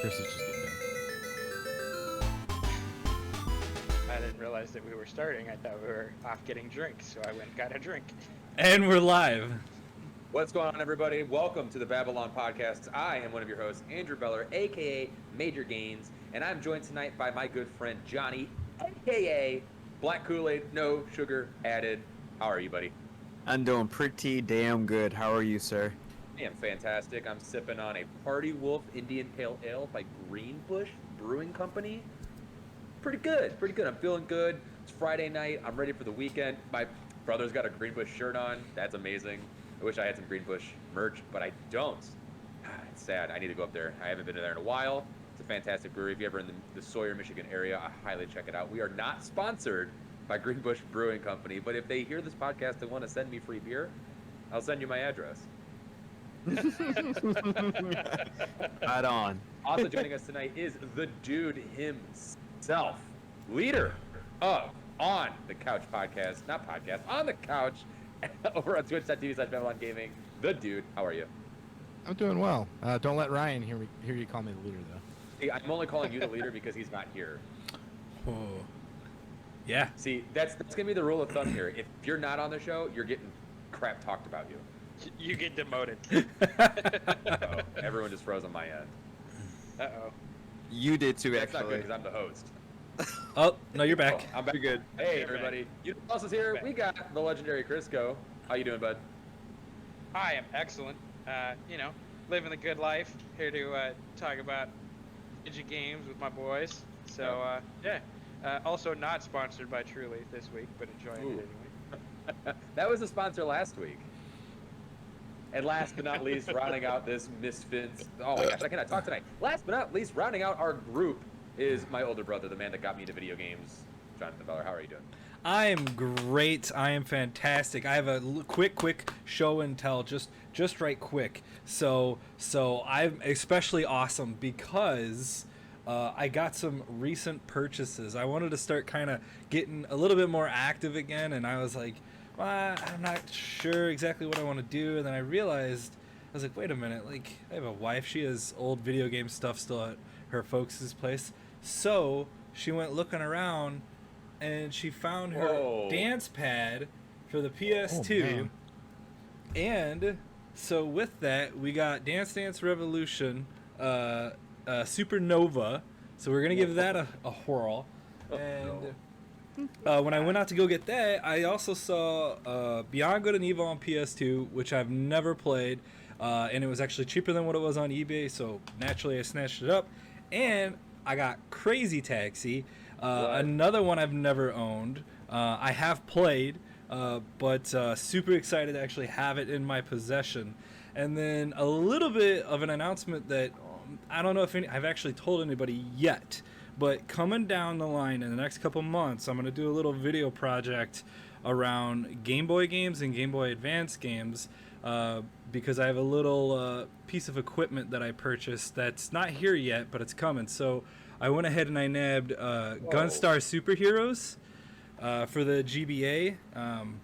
Chris is just getting in. I didn't realize that we were starting. I thought we were off getting drinks, so I went and got a drink. And we're live. What's going on, everybody? Welcome to the Babble Podcast. I am one of your hosts, Andrew Beller, a.k.a. Major Gains, and I'm joined tonight by my good friend, Johnny, a.k.a. Black Kool-Aid, no sugar added. How are you, buddy? I'm doing pretty damn good. How are you, sir? I am fantastic. I'm sipping on a Party Wolf Indian Pale Ale by Greenbush Brewing Company. Pretty good, pretty good. I'm feeling good. It's Friday night. I'm ready for the weekend. My brother's got a Greenbush shirt on. That's amazing. I wish I had some Greenbush merch, but I don't. It's sad. I need to go up there. I haven't been there in a while. It's a fantastic brewery. If you're ever in the Sawyer, Michigan area, I highly check it out. We are not sponsored by Greenbush Brewing Company, but if they hear this podcast and want to send me free beer, I'll send you my address. Right on. Also joining us tonight is the dude himself, leader of On the Couch podcast, not podcast, On the Couch, over on Twitch.tv/BabbleOnGaming. The dude, how are you? I'm doing well. Don't let Ryan hear you call me the leader, though. See, I'm only calling you the leader because he's not here. Oh. Yeah. See, that's gonna be the rule of thumb here. If you're not on the show, you're getting crap talked about you. You get demoted. Uh-oh. Everyone just froze on my end. Uh-oh. You did too, That's not good actually. because I'm the host. Oh, no, you're back. Oh, I'm back. You're good. Hey, You're everybody. You know who else is here? Back. We got the legendary Crisco. How you doing, bud? I am excellent. Living the good life. Here to talk about Twtich games with my boys. So, yeah. Also not sponsored by Truly this week, but enjoying Ooh. it anyway. That was the sponsor last week. And last but not least, rounding out this Misfits. Oh my gosh, I cannot talk tonight. Last but not least, rounding out our group is my older brother, the man that got me into video games, Jonathan Beller. How are you doing? I am great. I am fantastic. I have a quick show and tell, just right quick. So I'm especially awesome because I got some recent purchases. I wanted to start kind of getting a little bit more active again, and I was like, well, I'm not sure exactly what I want to do. And then I realized, I was like, wait a minute, like, I have a wife. She has old video game stuff still at her folks' place. So she went looking around, and she found her Whoa. dance pad for the PS2. And so with that, we got Dance Dance Revolution, Supernova. So we're going to give that a whirl. And when I went out to go get that, I also saw Beyond Good and Evil on PS2, which I've never played. And it was actually cheaper than what it was on eBay. So naturally, I snatched it up. And I got Crazy Taxi, another one I've never owned. I have played, but super excited to actually have it in my possession. And then a little bit of an announcement that I don't know if I've actually told anybody yet, but coming down the line in the next couple months, I'm going to do a little video project around Game Boy games and Game Boy Advance games. Because I have a little piece of equipment that I purchased that's not here yet, but it's coming. So I went ahead and I nabbed Gunstar Superheroes for the GBA.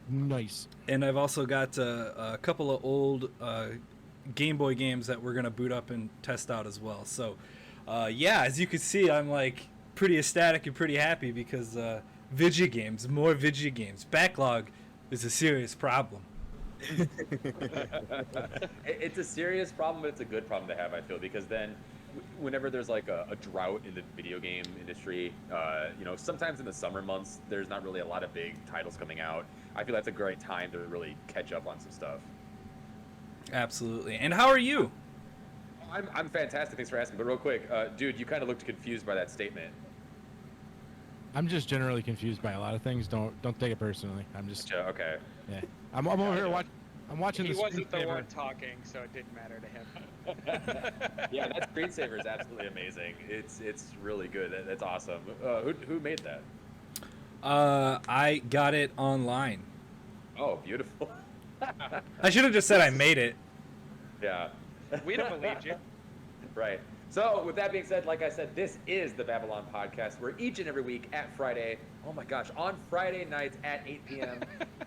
Nice. And I've also got a couple of old Game Boy games that we're going to boot up and test out as well. So, yeah, as you can see, I'm like pretty ecstatic and pretty happy because video games, more video games. Backlog is a serious problem. It's a serious problem, but it's a good problem to have, I feel, because then whenever there's like a drought in the video game industry, sometimes in the summer months, there's not really a lot of big titles coming out. I feel that's a great time to really catch up on some stuff. Absolutely. And how are you? I'm fantastic. Thanks for asking. But real quick, dude, you kind of looked confused by that statement. I'm just generally confused by a lot of things. Don't take it personally. I'm just Okay. yeah. I'm over here I'm watching He the wasn't the screensaver. one talking, so it didn't matter to him. Yeah, that screensaver is absolutely amazing. It's really good. That's awesome. Who made that? I got it online. Oh, beautiful. I should have just said I made it. Yeah. We'd have believed you. Right. So, with that being said, like I said, this is the Babylon podcast, where each and every week at Friday, oh my gosh, on Friday nights at 8 p.m.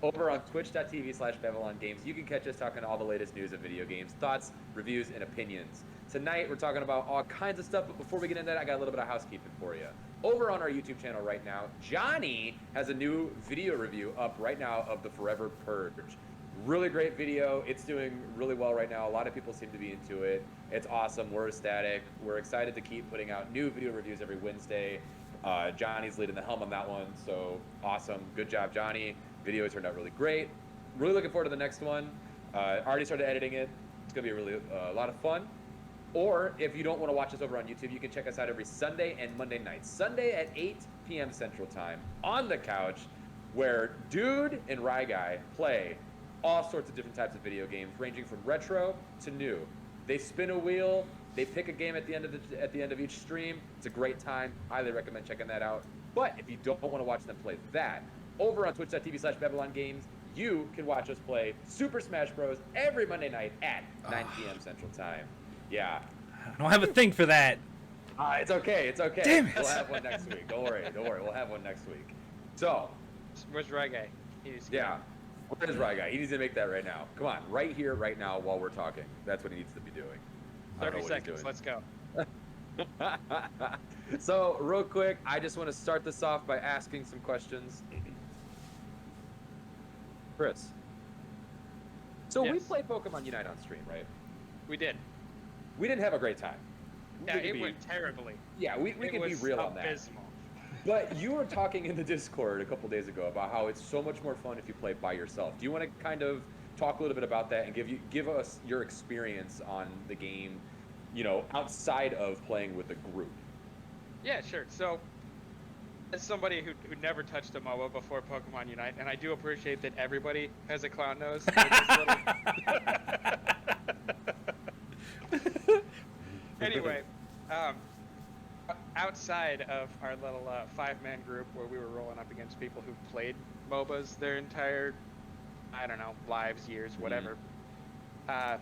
over on Twitch.tv/BabbleOnGames, you can catch us talking all the latest news of video games, thoughts, reviews, and opinions. Tonight, we're talking about all kinds of stuff, but before we get into that, I got a little bit of housekeeping for you. Over on our YouTube channel right now, Johnny has a new video review up right now of the Forever Purge. Really great video. It's doing really well right now. A lot of people seem to be into it. It's awesome. We're ecstatic. We're excited to keep putting out new video reviews every Wednesday. Johnny's leading the helm on that one, so awesome. Good job, Johnny. Video turned out really great. Really looking forward to the next one. Already started editing it. It's gonna be really a lot of fun. Or if you don't want to watch us over on YouTube, you can check us out every Sunday and Monday nights. Sunday at 8 p.m. Central Time on the couch, where Dude and Rye Guy play all sorts of different types of video games, ranging from retro to new. They spin a wheel. They pick a game at the end of each stream. It's a great time. Highly recommend checking that out. But if you don't want to watch them play that, over on Twitch.tv/BabbleOnGames, you can watch us play Super Smash Bros. Every Monday night at 9 p.m. Central Time. Yeah. I don't have a thing for that. It's okay. It's okay. Damn it. We'll have one next week. Don't worry. We'll have one next week. So, Where's Rye Guy? yeah. Where is Rye Guy? He needs to make that right now. Come on, right here, right now, while we're talking. That's what he needs to be doing. I don't 30 know what he's seconds. doing. Let's go. So, real quick, I just want to start this off by asking some questions. Chris. So we Yes. played Pokemon Unite on stream, right? We did. We didn't have a great time. Yeah, We could it be- went terribly. Yeah, we It can be was real on that. abysmal. But you were talking in the Discord a couple days ago about how it's so much more fun if you play by yourself. Do you want to kind of talk a little bit about that and give us your experience on the game, outside of playing with a group? Yeah, sure. So, as somebody who never touched a MOBA before Pokemon Unite, and I do appreciate that everybody has a clown nose. with this little- Anyway, outside of our little 5-man group where we were rolling up against people who played MOBAs their entire, I don't know, lives, years, whatever. As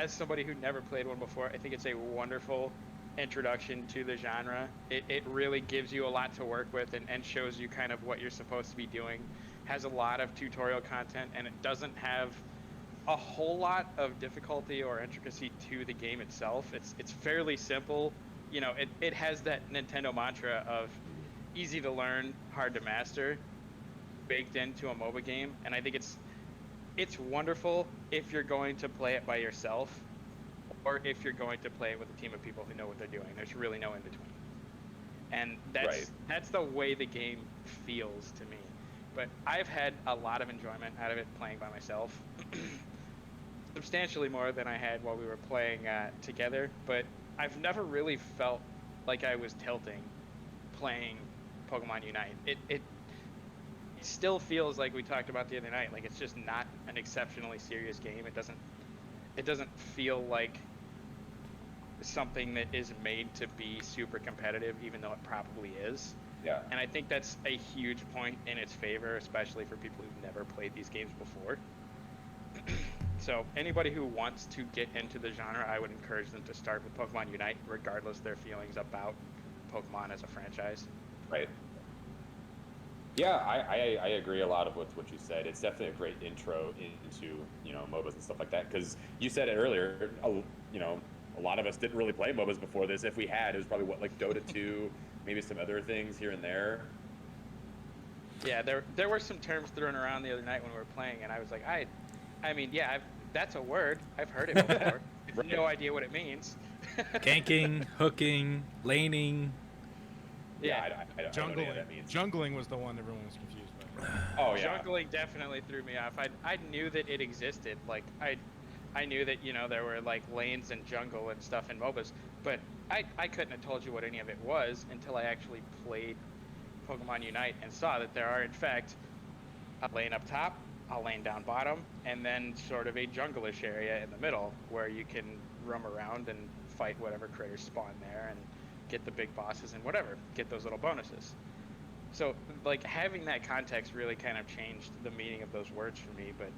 somebody who never played one before, I think it's a wonderful introduction to the genre. It really gives you a lot to work with and shows you kind of what you're supposed to be doing. Has a lot of tutorial content, and it doesn't have a whole lot of difficulty or intricacy to the game itself. It's fairly simple. It has that Nintendo mantra of easy to learn, hard to master, baked into a MOBA game, and I think it's wonderful if you're going to play it by yourself, or if you're going to play it with a team of people who know what they're doing. There's really no in between, and that's the way the game feels to me. But I've had a lot of enjoyment out of it playing by myself. Substantially more than I had while we were playing together, but I've never really felt like I was tilting playing Pokemon Unite. It still feels like we talked about the other night, like it's just not an exceptionally serious game. It doesn't feel like something that is made to be super competitive, even though it probably is. Yeah. And I think that's a huge point in its favor, especially for people who've never played these games before. So anybody who wants to get into the genre, I would encourage them to start with Pokemon Unite, regardless of their feelings about Pokemon as a franchise. Right. Yeah, I agree a lot with what you said. It's definitely a great intro into MOBAs and stuff like that. Because you said it earlier, a lot of us didn't really play MOBAs before this. If we had, it was probably like Dota 2, maybe some other things here and there. Yeah, there were some terms thrown around the other night when we were playing, and I was like, I mean, yeah, that's a word. I've heard it before. I have no idea what it means. Ganking, hooking, laning. Yeah, I don't know what that means. Jungling was the one everyone was confused by. Oh yeah. Jungling definitely threw me off. I knew that it existed. Like I knew that there were like lanes and jungle and stuff in MOBAs, but I couldn't have told you what any of it was until I actually played Pokemon Unite and saw that there are in fact a lane up top, a lane down bottom, and then sort of a jungle-ish area in the middle where you can roam around and fight whatever critters spawn there and get the big bosses and whatever, get those little bonuses. So like having that context really kind of changed the meaning of those words for me, but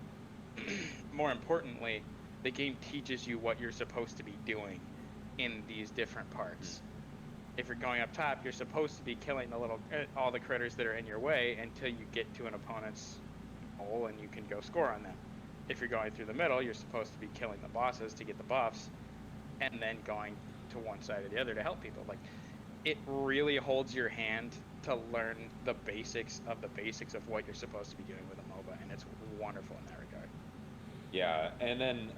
more importantly, the game teaches you what you're supposed to be doing in these different parts. If you're going up top, you're supposed to be killing all the critters that are in your way until you get to an opponent's hole and you can go score on them. If you're going through the middle, you're supposed to be killing the bosses to get the buffs, and then going to one side or the other to help people. Like, it really holds your hand to learn the basics of what you're supposed to be doing with a MOBA, and it's wonderful in that regard. Yeah, and then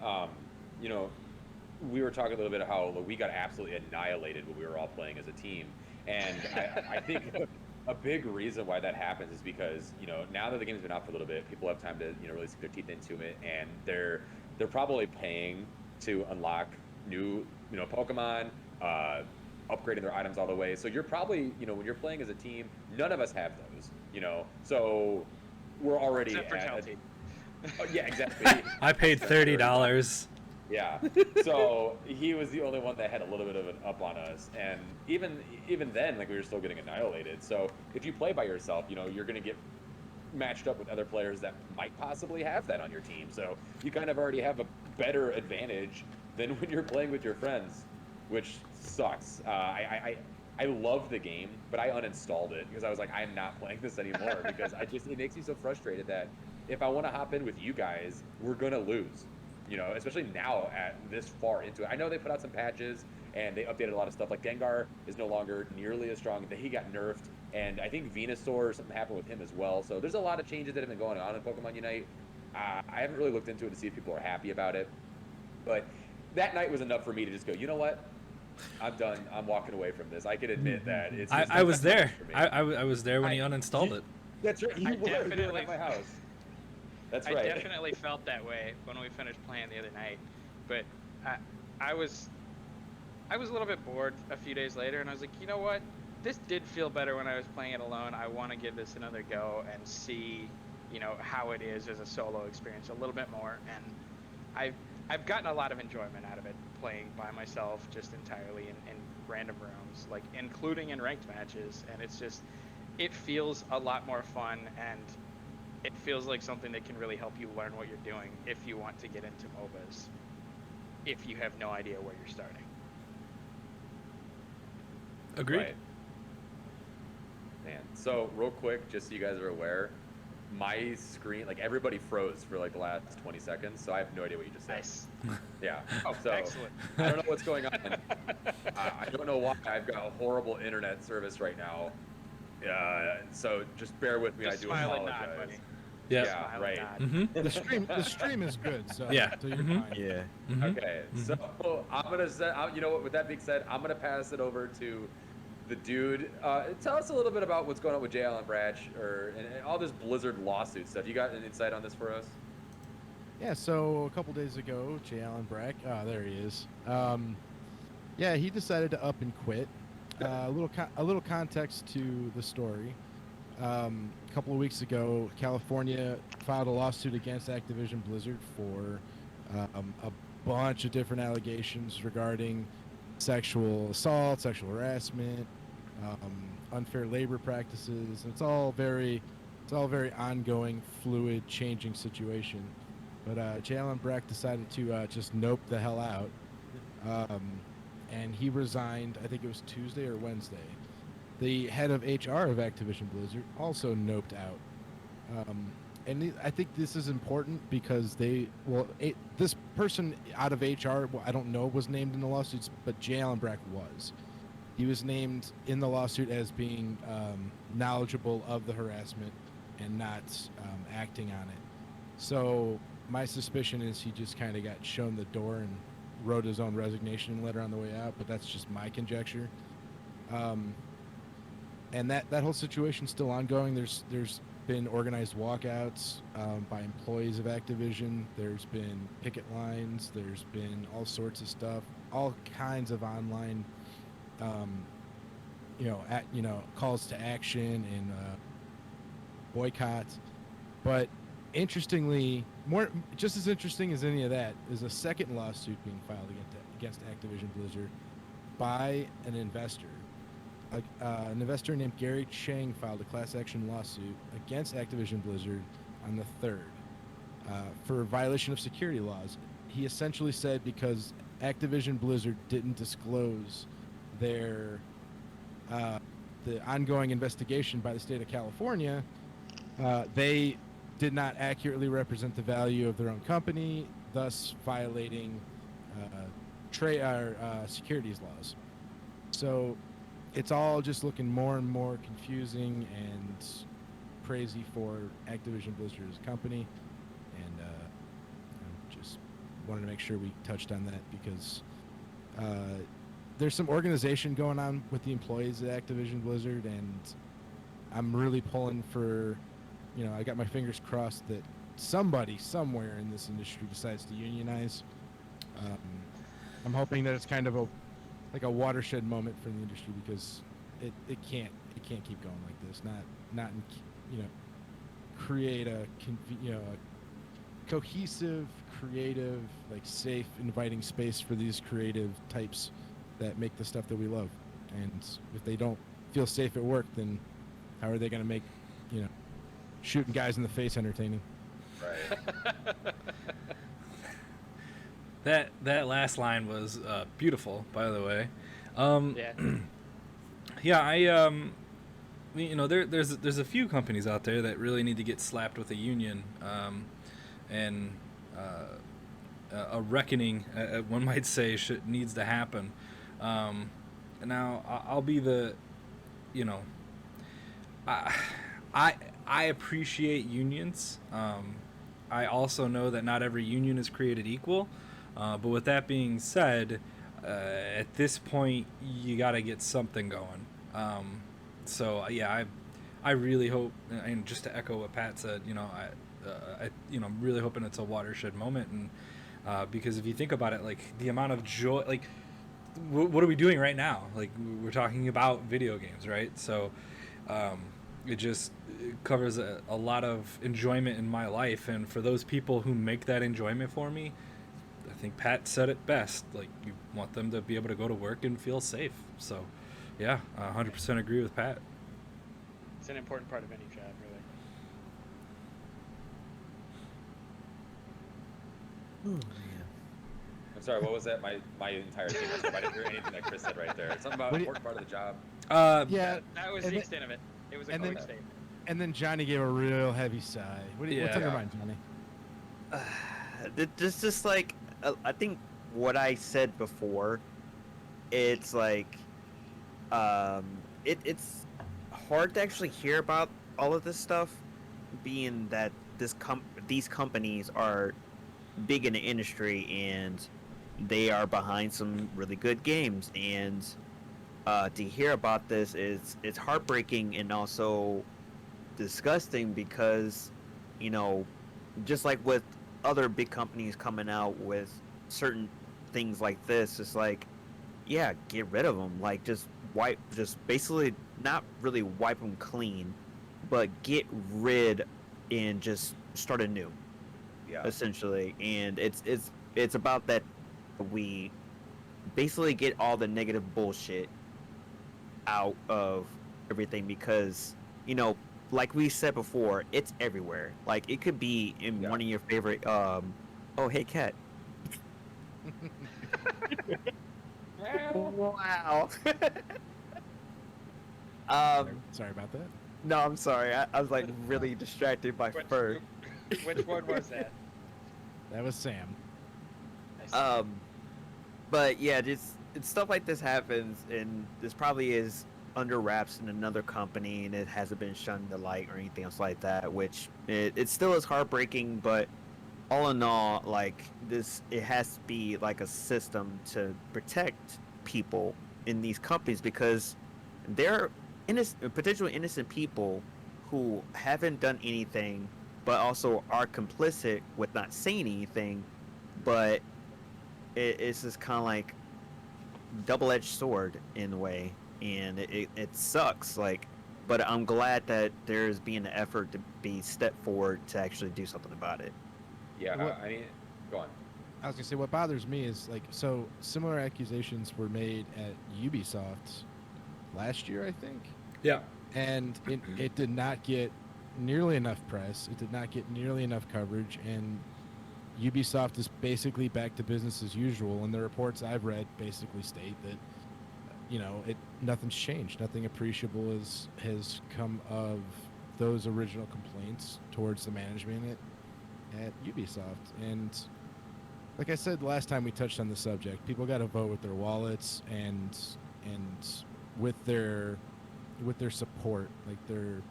you know, we were talking a little bit of how we got absolutely annihilated when we were all playing as a team, and I think a big reason why that happens is because, you know, now that the game's been out for a little bit, people have time to, you know, really sink their teeth into it, and they're probably paying to unlock new, you know, Pokemon, upgrading their items all the way. So you're probably, you know, when you're playing as a team, none of us have those, you know, so we're already Except for Twtich. Oh, yeah, exactly. I paid $30. Yeah, so he was the only one that had a little bit of an up on us, and even then, like, we were still getting annihilated. So if you play by yourself, you know, you're gonna get matched up with other players that might possibly have that on your team. So you kind of already have a better advantage than when you're playing with your friends, which sucks. I love the game, but I uninstalled it because I was like, I'm not playing this anymore because it makes me so frustrated that if I want to hop in with you guys, we're gonna lose. You know, especially now at this far into it. I know they put out some patches and they updated a lot of stuff. Like Gengar is no longer nearly as strong. He got nerfed, and I think Venusaur, something happened with him as well. So there's a lot of changes that have been going on in Pokemon Unite. I haven't really looked into it to see if people are happy about it, but that night was enough for me to just go, you know what? I'm done. I'm walking away from this. I can admit that. It's just I was there. for me. I was there when he uninstalled it. That's right. You I were definitely- at my house. That's I right. definitely felt that way when we finished playing the other night, but I was a little bit bored a few days later, and I was like, you know what? This did feel better when I was playing it alone. I want to give this another go and see, you know, how it is as a solo experience a little bit more. And I've gotten a lot of enjoyment out of it playing by myself, just entirely in random rooms, like including in ranked matches. And it feels a lot more fun, and it feels like something that can really help you learn what you're doing if you want to get into MOBAs, if you have no idea where you're starting. Agreed. Right. Man, so real quick, just so you guys are aware, my screen, like, everybody froze for like the last 20 seconds, so I have no idea what you just said. Nice. Yeah. Oh, So excellent. I don't know what's going on. I don't know why. I've got a horrible internet service right now. So just bear with me. Just I do smile and apologize. nod, buddy. Yeah. Yeah, Smile right. and nod. Mm-hmm. The stream is good, so Yeah. so you're Mhm. fine. Yeah. Mm-hmm. Okay, so I'm gonna say, you know what? With that being said, I'm gonna pass it over to the dude. Tell us a little bit about what's going on with J. Allen Bratch, and all this Blizzard lawsuit stuff. You got an insight on this for us? Yeah, so a couple days ago, J. Allen Brack, there he is. Yeah, he decided to up and quit. A little context to the story. A couple of weeks ago, California filed a lawsuit against Activision Blizzard for a bunch of different allegations regarding sexual assault, sexual harassment, unfair labor practices. And it's all very ongoing, fluid, changing situation. But J. Allen Brack decided to just nope the hell out, and he resigned. I think it was Tuesday or Wednesday. The head of HR of Activision Blizzard also noped out. I think this is important because this person out of HR, I don't know, was named in the lawsuits, but J. Allen Brack was. He was named in the lawsuit as being knowledgeable of the harassment and not acting on it. So my suspicion is he just kind of got shown the door and wrote his own resignation letter on the way out, but that's just my conjecture. And that whole situation's still ongoing. There's been organized walkouts by employees of Activision. There's been picket lines. There's been all sorts of stuff, all kinds of online, calls to action and boycotts. But interestingly, just as interesting as any of that is a second lawsuit being filed against Activision Blizzard by an investor. An investor named Gary Chang filed a class action lawsuit against Activision Blizzard on the 3rd for violation of security laws. He essentially said because Activision Blizzard didn't disclose their the ongoing investigation by the state of California, they did not accurately represent the value of their own company, thus violating securities laws. So it's all just looking more and more confusing and crazy for Activision Blizzard as a company, and I just wanted to make sure we touched on that because there's some organization going on with the employees at Activision Blizzard, and I'm really pulling for, I got my fingers crossed that somebody somewhere in this industry decides to unionize. I'm hoping that it's kind of a watershed moment for the industry, because it can't keep going like this. Not create a cohesive, creative, safe, inviting space for these creative types that make the stuff that we love. And if they don't feel safe at work, then how are they going to make shooting guys in the face entertaining? Right. That last line was beautiful, by the way. Yeah. There's a few companies out there that really need to get slapped with a union, and a reckoning, one might say, needs to happen. Now I'll be the, I appreciate unions. I also know that not every union is created equal. But with that being said, at this point, you got to get something going. So yeah, I really hope, and just to echo what Pat said, I'm really hoping it's a watershed moment, and because if you think about it, the amount of joy, what are we doing right now? We're talking about video games, right? So it covers a lot of enjoyment in my life, and for those people who make that enjoyment for me, I think Pat said it best. You want them to be able to go to work and feel safe. So yeah, 100% agree with Pat. It's an important part of any job, really. I'm sorry, what was that? My entire team. I didn't hear anything that Chris said right there. Something about important part of the job. Yeah, That was the extent of it. It was a code statement. And then Johnny gave a real heavy sigh. What's on your mind, Johnny? Just I think what I said before, it's it's hard to actually hear about all of this stuff, being that these companies are big in the industry and they are behind some really good games, and to hear about this it's heartbreaking and also disgusting, because just like with other big companies coming out with certain things like this, it's get rid of them. Just basically not really wipe them clean, but get rid and just start anew. Yeah. Essentially. And it's about that we basically get all the negative bullshit out of everything, because like we said before, it's everywhere. It could be in one of your favorite oh hey cat. Wow. Sorry about that. No, I'm sorry. I was really distracted by fur. Which one was that? That was Sam. But yeah, it's stuff like this happens, and this probably is under wraps in another company, and it hasn't been shunned to light or anything else like that, which it still is heartbreaking. But all in all, it has to be a system to protect people in these companies, because they're potentially innocent people who haven't done anything, but also are complicit with not saying anything. But it's just kind of double-edged sword in a way, and it sucks. But I'm glad that there's being an effort to be stepped forward to actually do something about it. Yeah, go on. I was gonna say, what bothers me is so similar accusations were made at Ubisoft last year, I think. Yeah. And it did not get nearly enough press. It did not get nearly enough coverage, and Ubisoft is basically back to business as usual, and the reports I've read basically state that nothing's changed. Nothing appreciable has come of those original complaints towards the management at Ubisoft. And like I said last time we touched on the subject, people got to vote with their wallets and with their support, like their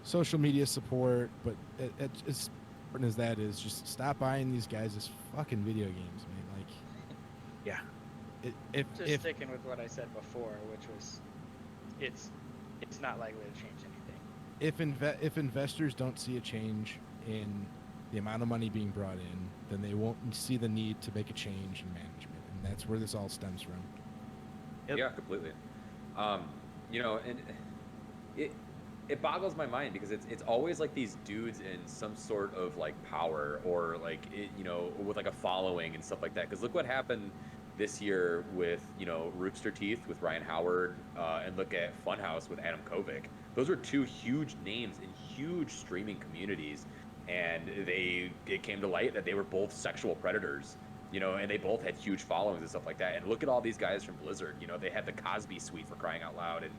social media support. But as important as that is, just stop buying these guys' fucking video games, man. Like, Yeah. if Sticking with what I said before, which was, it's not likely to change anything. if investors don't see a change in the amount of money being brought in, then they won't see the need to make a change in management, and that's where this all stems from. Yep. Yeah, completely. And it boggles my mind because it's always like these dudes in some sort of like power or like with like a following and stuff like that. Because look what happened this year with Rooster Teeth with Ryan Howard, and look at Funhouse with Adam Kovic. Those were two huge names in huge streaming communities, and it came to light that they were both sexual predators. And they both had huge followings and stuff like that. And look at all these guys from Blizzard. They had the Cosby Suite, for crying out loud. And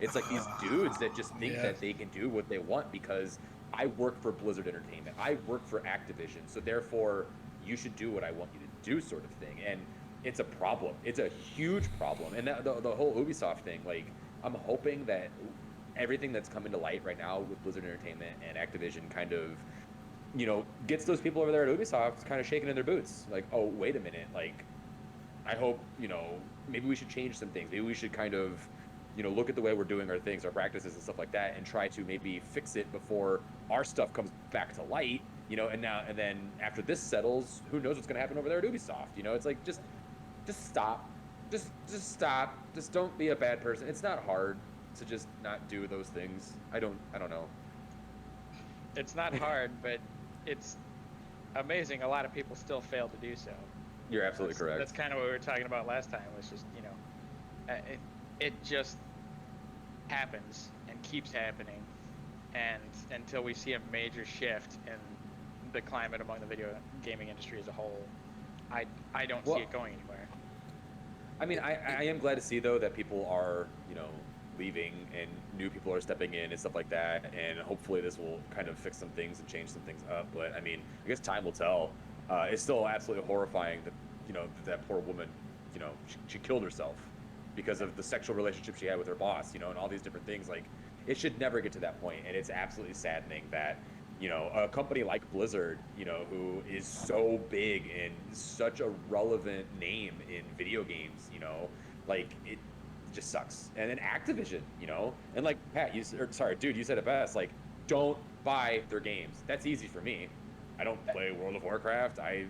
it's like these dudes that just think that they can do what they want because I work for Blizzard Entertainment. I work for Activision. So therefore, you should do what I want you to do, sort of thing. And it's a problem. It's a huge problem. And the whole Ubisoft thing, like, I'm hoping that everything that's coming to light right now with Blizzard Entertainment and Activision kind of gets those people over there at Ubisoft kind of shaking in their boots. Like, oh, wait a minute. Like, I hope, maybe we should change some things. Maybe we should kind of, look at the way we're doing our things, our practices and stuff like that, and try to maybe fix it before our stuff comes back to light, and then after this settles, who knows what's going to happen over there at Ubisoft. It's like, just stop. Just stop. Just don't be a bad person. It's not hard to just not do those things. I don't know. It's not hard, but it's amazing. A lot of people still fail to do so. You're absolutely correct. That's kind of what we were talking about last time. Was just it just happens and keeps happening, and until we see a major shift in the climate among the video gaming industry as a whole, I don't see it going anywhere. I mean, I am glad to see though that people are leaving and new people are stepping in and stuff like that, and hopefully this will kind of fix some things and change some things up. But I mean, I guess time will tell. It's still absolutely horrifying that that poor woman, she killed herself because of the sexual relationship she had with her boss, and all these different things. Like, it should never get to that point, and it's absolutely saddening that a company like Blizzard, who is so big and such a relevant name in video games, like, it just sucks. And then Activision, and like Pat, you said it best. Like, don't buy their games. That's easy for me. I don't play World of Warcraft. I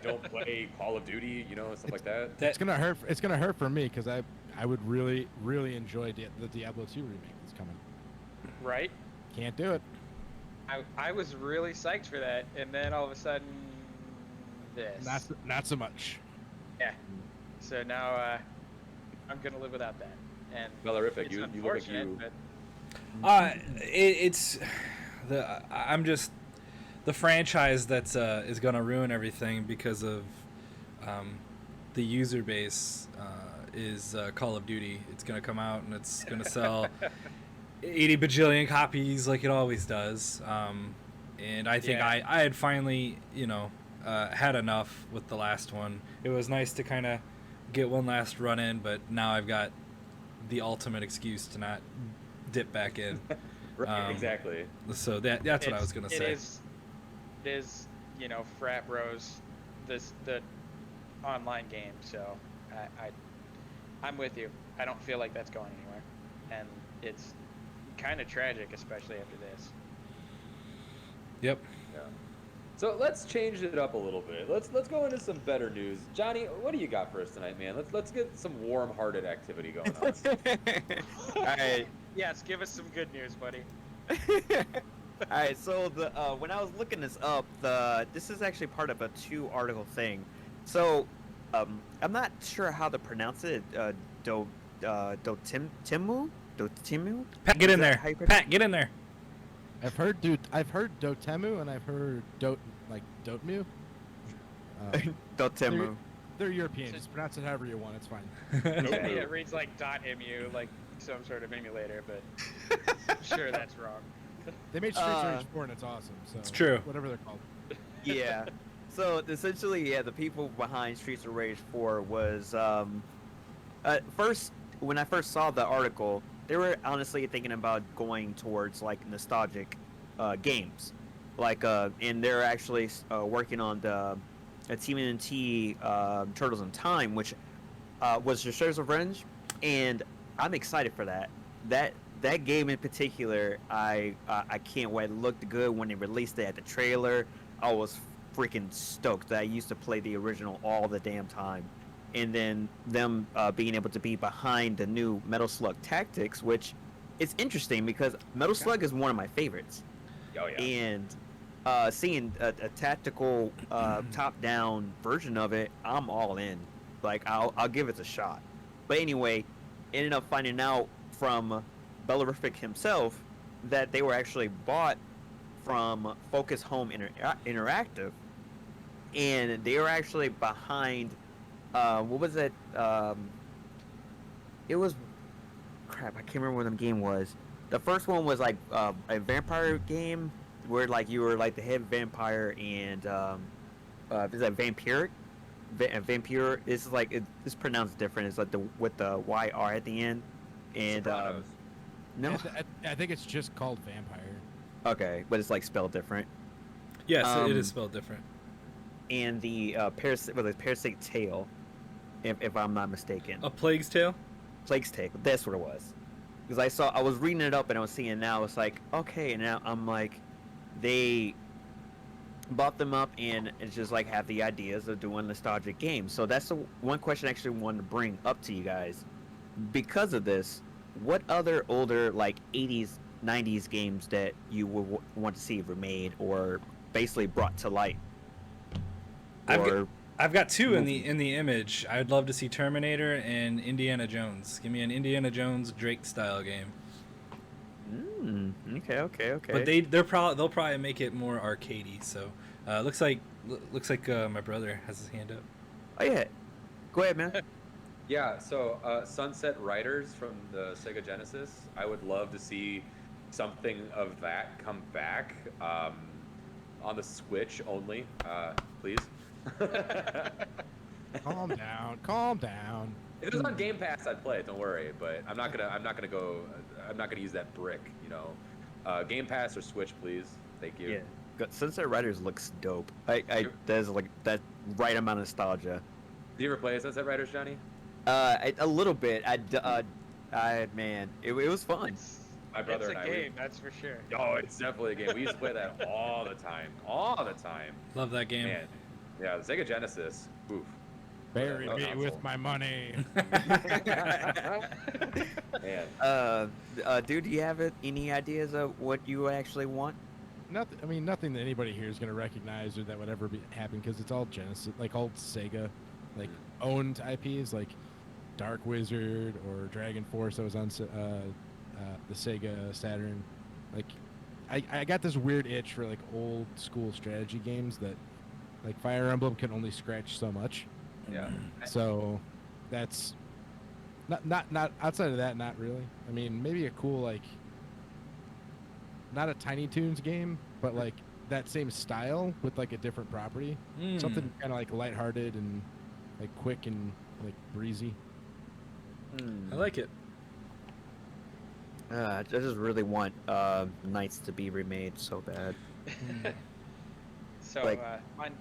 don't play Call of Duty, stuff like that. It's gonna hurt. It's gonna hurt for me because I would really enjoy the Diablo 2 remake that's coming. Right? Can't do it. I was really psyched for that, and then all of a sudden, this. Not so much. Yeah. So now I'm gonna live without that. And Valerific, it's you look like you. But I'm just the franchise that's is gonna ruin everything because of the user base is Call of Duty. It's gonna come out and it's gonna sell 80 bajillion copies like it always does. And I think I had finally had enough with the last one. It was nice to kind of get one last run in, but now I've got the ultimate excuse to not dip back in. Right, exactly. So that's what I was gonna say. It is frat bros, the online game. So I'm with you. I don't feel like that's going anywhere, and it's kind of tragic, especially after this. Yep. Yeah. So let's change it up a little bit. Let's go into some better news. Johnny, what do you got for us tonight, man? Let's get some warm-hearted activity going on. All right. Yes, give us some good news, buddy. All right. So when I was looking this up, this is actually part of a 2-article thing. So I'm not sure how to pronounce it. Dotemu. Pat, get in there. How you Pat, get in there. I've heard Dotemu and I've heard like Dotemu. Dotemu. They're European. Just pronounce it however you want. It's fine. Yeah, it reads like .mu, like some sort of emulator, but I'm sure that's wrong. They made Streets of Rage 4 and it's awesome. So It's true. Whatever they're called. Yeah. So essentially, yeah, the people behind Streets of Rage 4 was first when I first saw the article, they were honestly thinking about going towards like nostalgic games, like and they're actually working on the TMNT Turtles in Time, which was the Shredder's Revenge, and I'm excited for that. That game in particular, I can't wait. It looked good when they released it at the trailer. I was freaking stoked. I used to play the original all the damn time, and then them being able to be behind the new Metal Slug Tactics, which is interesting because Metal Slug is one of my favorites. Oh yeah. And seeing a tactical top-down version of it, I'm all in. Like I'll give it a shot. But anyway, ended up finding out from Bellerific himself that they were actually bought from Focus Home Interactive, and they were actually behind what was it? It was crap. I can't remember what the game was. The first one was like a vampire game where like you were like the head vampire, and is that vampiric? Vampire is like it's pronounced different. It's like with the YR at the end, and Sopranos. no, I think it's just called Vampire. okay, but it's like spelled different. Yes, it is spelled different. And the Parasite Tale, if I'm not mistaken. A Plague's Tale? Plague's Tale, that's what it was. Because I was reading it up and I was seeing it now. It's like, okay, and now I'm like, they bought them up and it's just like have the ideas of doing nostalgic games. So that's the one question I actually wanted to bring up to you guys. Because of this, what other older like 80s, 90s games that you would want to see remade or basically brought to light? I've got two in the image. I'd love to see Terminator and Indiana Jones. Give me an Indiana Jones Drake style game. Okay. But they'll probably make it more arcadey. So looks like my brother has his hand up. Oh yeah, go ahead, man. Yeah, so Sunset Riders from the Sega Genesis, I would love to see something of that come back on the Switch only, please. Calm down. If it was on Gamepass, I'd play it. Don't worry, but I'm not gonna use that brick. You know, Gamepass or Switch, please. Thank you. Yeah, Sunset Riders looks dope. There's like that right amount of nostalgia. Did you ever play Sunset Riders, Johnny? A little bit. Man, it was fun. My brother It's and a I. game, that's for sure. Oh, it's definitely a game. We used to play that all the time. Love that game. Man, yeah, the Sega Genesis. Oof. Bury That me console. with my money. Man. Dude, do you have any ideas of what you actually want? Nothing that anybody here is gonna recognize or that would ever happen because it's all Genesis, like all Sega, like owned IPs, like Dark Wizard or Dragon Force that was on the Sega Saturn. Like, I got this weird itch for like old school strategy games that, like Fire Emblem, can only scratch so much. Yeah. So, that's not outside of that. Not really. I mean, maybe a cool like, not a Tiny Toons game, but like that same style with like a different property. Something kind of like lighthearted and like quick and like breezy. I like it. I just really want Knights to be remade so bad. So, Like- mine.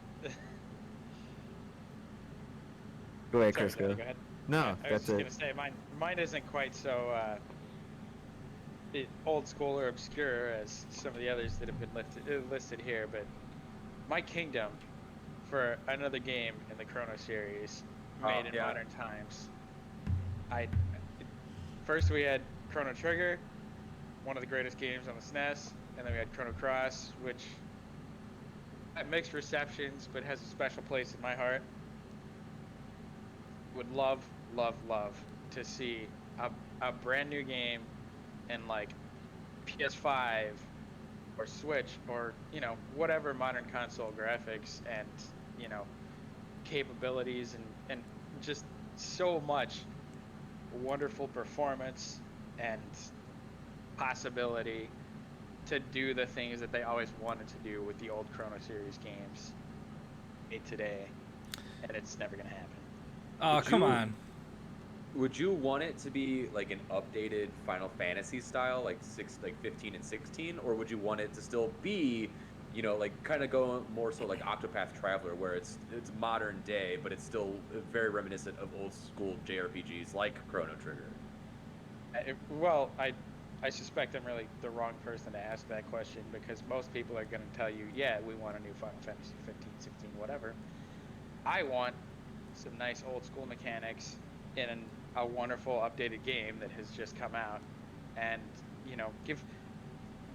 Go ahead, Sorry, Chris. Johnny, Go. go ahead. No, I was that's just it. gonna say mine isn't quite so old school or obscure as some of the others that have been listed here, but my kingdom for another game in the Chrono series made in yeah. modern times. First we had Chrono Trigger, one of the greatest games on the SNES, and then we had Chrono Cross, which had mixed receptions but has a special place in my heart. Would love to see a brand new game in like PS5 or Switch or whatever modern console graphics and capabilities and just so much wonderful performance and possibility to do the things that they always wanted to do with the old Chrono Series games made today, and it's never gonna happen. Oh, Would come you- on. Would you want it to be like an updated Final Fantasy style, like 15 and 16, or would you want it to still be, like kind of go more so like Octopath Traveler, where it's modern day, but it's still very reminiscent of old school JRPGs like Chrono Trigger? Well, I suspect I'm really the wrong person to ask that question, because most people are going to tell you, yeah, we want a new Final Fantasy 15, 16, whatever. I want some nice old school mechanics in a wonderful updated game that has just come out, and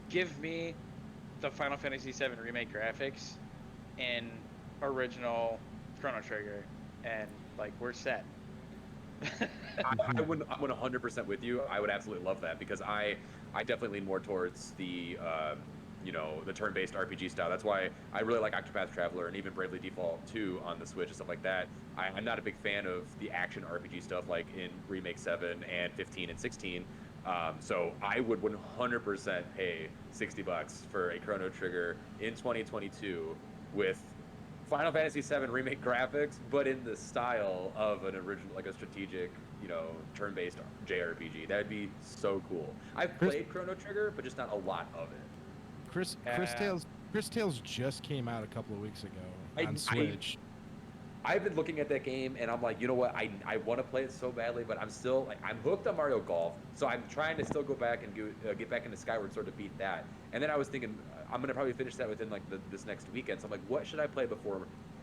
give me the Final Fantasy 7 remake graphics in original Chrono Trigger, and like we're set. I'm 100% with you. I would absolutely love that, because I definitely lean more towards the the turn-based RPG style. That's why I really like Octopath Traveler and even Bravely Default 2 on the Switch and stuff like that. I'm not a big fan of the action RPG stuff like in Remake 7 and 15 and 16. So I would 100% pay $60 for a Chrono Trigger in 2022 with Final Fantasy 7 remake graphics, but in the style of an original, like a strategic, turn-based JRPG. That'd be so cool. I've played Chrono Trigger, but just not a lot of it. Chris Tales just came out a couple of weeks ago on I- Switch. I've been looking at that game, and I'm like, you know what? I want to play it so badly, but I'm still like, I'm hooked on Mario Golf, so I'm trying to still go back and get back into Skyward Sword to beat that. And then I was thinking, I'm gonna probably finish that within like this next weekend. So I'm like, what should I play before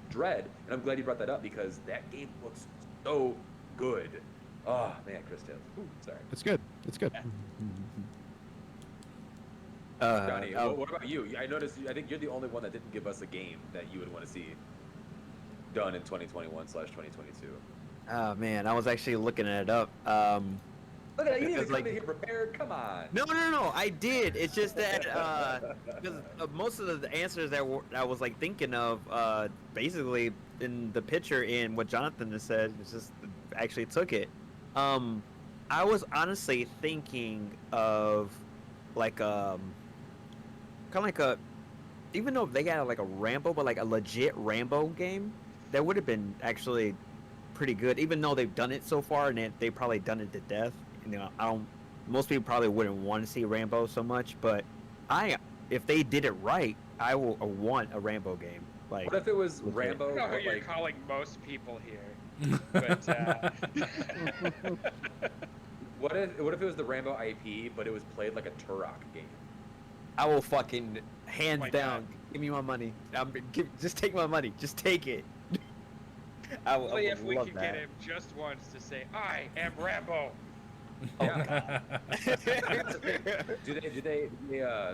Dread? And I'm glad you brought that up, because that game looks so good. Oh man, Chris Tales. Ooh, sorry. It's good. It's good. Johnny, what about you? I noticed. I think you're the only one that didn't give us a game that you would want to see done in 2021/2022. Oh man, I was actually looking it up. Look at that! You need to Because, come in here prepared. Come on. No, I did. It's just that because most of the answers that I was like thinking of, basically in the picture in what Jonathan has said, it's just actually took it. I was honestly thinking of like kind of like a, even though they got like a Rambo, but like a legit Rambo game, that would have been actually pretty good. Even though they've done it so far and they probably done it to death. Most people probably wouldn't want to see Rambo so much, but if they did it right, I will want a Rambo game. Like, What if it was legit. Rambo? I don't know who but, you're like, calling most people here, but what if it was the Rambo IP, but it was played like a Turok game? I will fucking hands my down God. give me my money. Just take my money. Just take it. I would only if we love could that. get him just once to say, "I am Rambo." Yeah. Do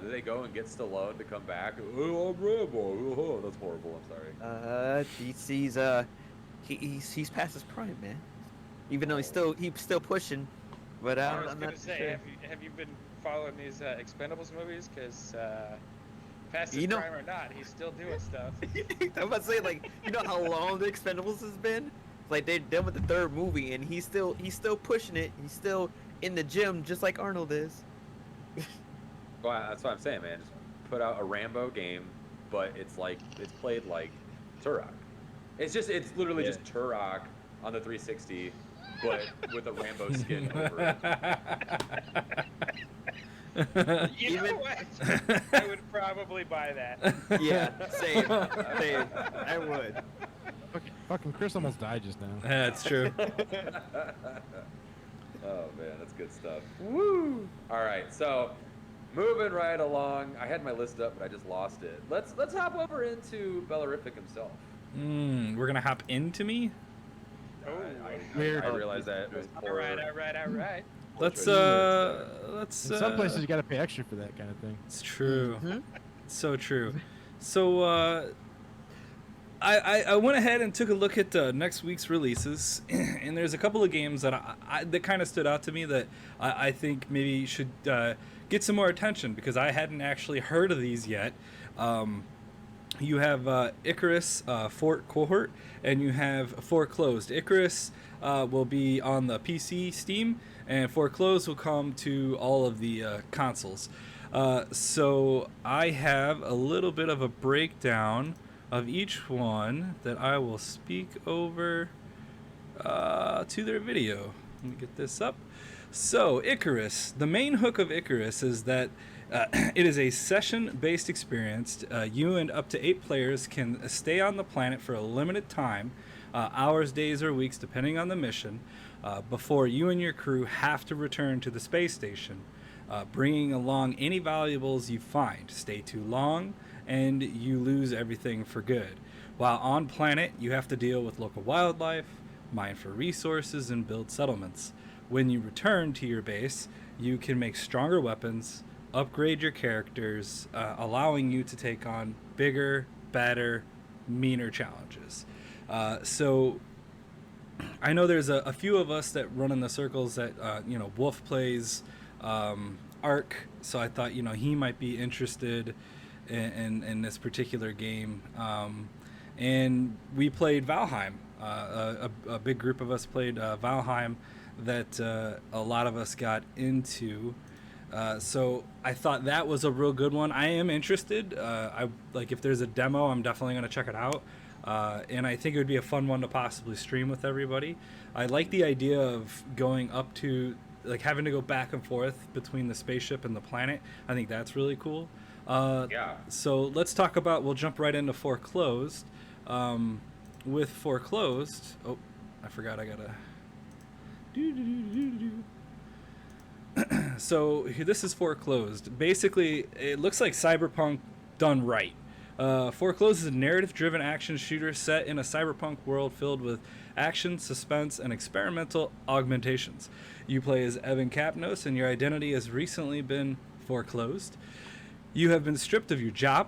they go and get Stallone to come back? Oh, I'm Rambo. Oh, that's horrible. I'm sorry. He's past his prime, man. Even though he's still pushing, but I was I'm gonna not say, sure. have you been following these Expendables movies? Because past his You know- prime or not, he's still doing stuff. I'm about to say, like, you know how long the Expendables has been? Like, they're done with the third movie, and he's still pushing it. He's still in the gym, just like Arnold is. Well, that's what I'm saying, man. Just put out a Rambo game, but it's played like Turok. It's literally just Turok on the 360, but with a Rambo skin over it. You know what? I would probably buy that. Yeah, same. I would. Fucking Chris almost died just now. That's true. Oh man, that's good stuff. Woo! All right, so moving right along. I had my list up, but I just lost it. Let's hop over into Bellarific himself. We're gonna hop into me. Oh, Weird. I realized that it was all right. Let's In some places you got to pay extra for that kind of thing. It's true. Mhm. So true. So I went ahead and took a look at next week's releases, and there's a couple of games that that kind of stood out to me that I think maybe should get some more attention because I hadn't actually heard of these yet. You have Icarus Fort Cohort, and you have Foreclosed. Icarus will be on the PC, Steam, and Foreclosed will come to all of the consoles. So I have a little bit of a breakdown of each one that I will speak over to their video. Let me get this up. So Icarus, the main hook of Icarus is that it is a session-based experience. You and up to 8 players can stay on the planet for a limited time, hours, days, or weeks, depending on the mission, before you and your crew have to return to the space station, bringing along any valuables you find. Stay too long, and you lose everything for good. While on planet, you have to deal with local wildlife, mine for resources, and build settlements. When you return to your base, you can make stronger weapons, upgrade your characters, allowing you to take on bigger, better, meaner challenges. So I know there's a few of us that run in the circles that, Wolf plays Ark, so I thought, he might be interested in this particular game. And we played Valheim. A big group of us played Valheim that a lot of us got into. So I thought that was a real good one. I am interested. If there's a demo, I'm definitely going to check it out. And I think it would be a fun one to possibly stream with everybody. I like the idea of going up to, having to go back and forth between the spaceship and the planet. I think that's really cool. Yeah. So let's talk about, we'll jump right into Foreclosed. With Foreclosed, oh, I forgot I gotta... So this is Foreclosed. Basically, it looks like Cyberpunk done right. Foreclosed is a narrative-driven action shooter set in a cyberpunk world filled with action, suspense, and experimental augmentations. You play as Evan Kapnos, and your identity has recently been foreclosed. You have been stripped of your job,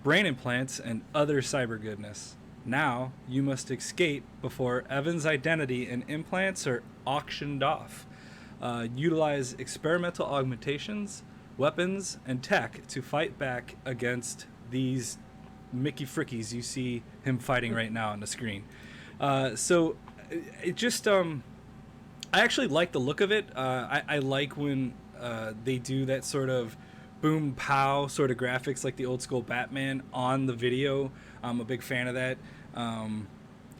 brain implants, and other cyber goodness. Now, you must escape before Evan's identity and implants are auctioned off. Utilize experimental augmentations, weapons, and tech to fight back against these Mickey Frickies you see him fighting right now on the screen. So, it just... I actually like the look of it. I like when they do that sort of boom pow sort of graphics like the old school Batman on the video. I'm a big fan of that.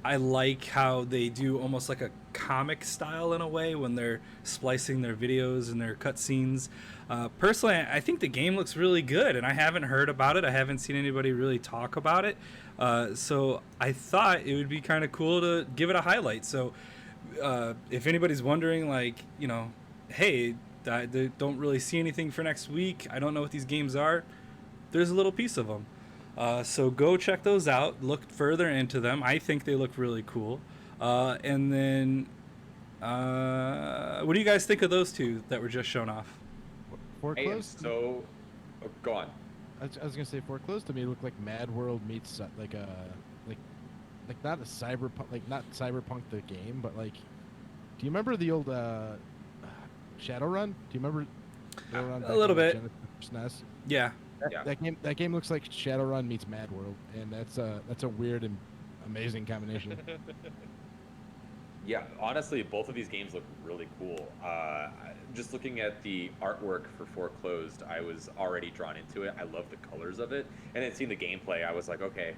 I like how they do almost like a comic style in a way when they're splicing their videos and their cutscenes. Personally, I think the game looks really good, and I haven't heard about it. I haven't seen anybody really talk about it. So I thought it would be kind of cool to give it a highlight. So if anybody's wondering, hey, I don't really see anything for next week, I don't know what these games are, there's a little piece of them. So go check those out, look further into them. I think they look really cool. And then, what do you guys think of those two that were just shown off? Foreclosed? Oh, go on. I was gonna say Foreclosed to me looked like Mad World meets like not a cyberpunk, not Cyberpunk the game, but do you remember the old Shadowrun? Do you remember Shadowrun? A little bit. SNES? Yeah. Yeah. That game looks like Shadowrun meets Mad World, and that's a weird and amazing combination. Yeah, honestly, both of these games look really cool. Just looking at the artwork for Foreclosed, I was already drawn into it. I love the colors of it, and then seeing the gameplay, I was like, okay,